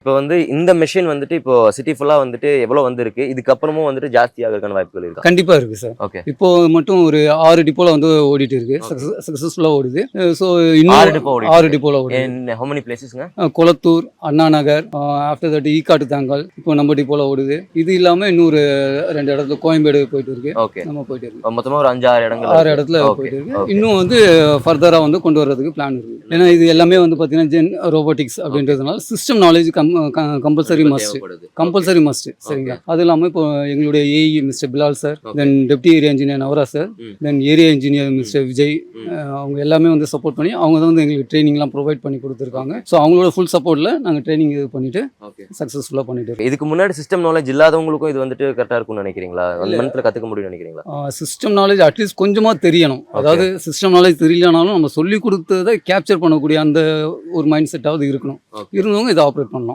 இப்போ வந்து இந்த மெஷின் வந்துட்டு இப்போ சிட்டி ஃபுல்லா வந்துட்டு எவ்வளவு வந்திருக்கு, இதுக்கப்புறமும் வந்துட்டு ஜாஸ்தியாகிறதுக்கான வாய்ப்புகள் இருக்கா? கண்டிப்பா இருக்கு சார். ஓகே. இப்போ மட்டும் ஒரு 6 டிப்போல வந்து ஓடிட்டு இருக்கு. சக்சஸ்ஃபுல்லா ஓடுது. ஸோ 6 இன்னும் டிப்போ ஓடிட்டு 6 இருக்கு. டிப்போல ஓடுது. how many places-ங்க? Kolathur, Anna Nagar, after that Ekkattuthangal, இப்போ நம்ம டிப்போல ஓடுது. இது இல்லாம இன்னொரு 2 இடத்துல கோயம்பேடு போயிட்டு இருக்கு. ஓகே. நம்ம போயிட்டு இருக்கு. மொத்தமா ஒரு 5, 6 இடங்கள் 6 இருக்கு. இடத்துல ஓகே. போயிட்டு இருக்கு. ஓகே. இன்னும் வந்து ஃபர்தரா வந்து கொண்டு வர்றதுக்கு பிளான் இருக்கு. ஏன்னா இது எல்லாமே வந்து பார்த்தீங்கன்னா ஜென் ரோபோட்டிக்ஸ் அப்படின்றதுனால சிஸ்டம் நாலேஜ் கம்பல்சரி மஸ்ட். தேவைப்படுது. Compulsory must. சரிங்களா? அது இல்லாமல் இப்போ எங்களுடைய AE mister Bilal sir, then deputy area engineer Navaraj sir, then area engineer mister Vijay, அவங்க எல்லாமே வந்து சப்போர்ட் பண்ணி அவங்க தான் வந்து எங்களுக்கு ட்ரைனிங்லாம் ப்ரொவைட் பண்ணி கொடுத்துருக்காங்க. ஸோ அவங்களோட ஃபுல் சப்போர்ட்டில் நாங்கள் ட்ரைனிங் இது பண்ணிட்டு சக்ஸஸ்ஃபுல்லாக பண்ணிட்டு இருக்கோம். இதுக்கு முன்னாடி சிஸ்டம் நாலேஜ் இல்லாதவங்களுக்கும் இது வந்துட்டு கரெக்டாக இருக்கும்னு நினைக்கிறீங்களா? 1 மந்த்ல கற்றுக்க முடியும்னு நினைக்கிறீங்களா? சிஸ்டம் நாலேஜ் அட்லீஸ்ட் கொஞ்சமாக தெரியணும். அதாவது சிஸ்டம் நாலேஜ் தெரியலனாலும் நம்ம சொல்லி கொடுத்ததை கேப்சர் பண்ணக்கூடிய அந்த ஒரு மைண்ட் செட்டாவது இருக்கணும். இருந்தவங்க இதை ஆப்ரேட் பண்ணலாம்.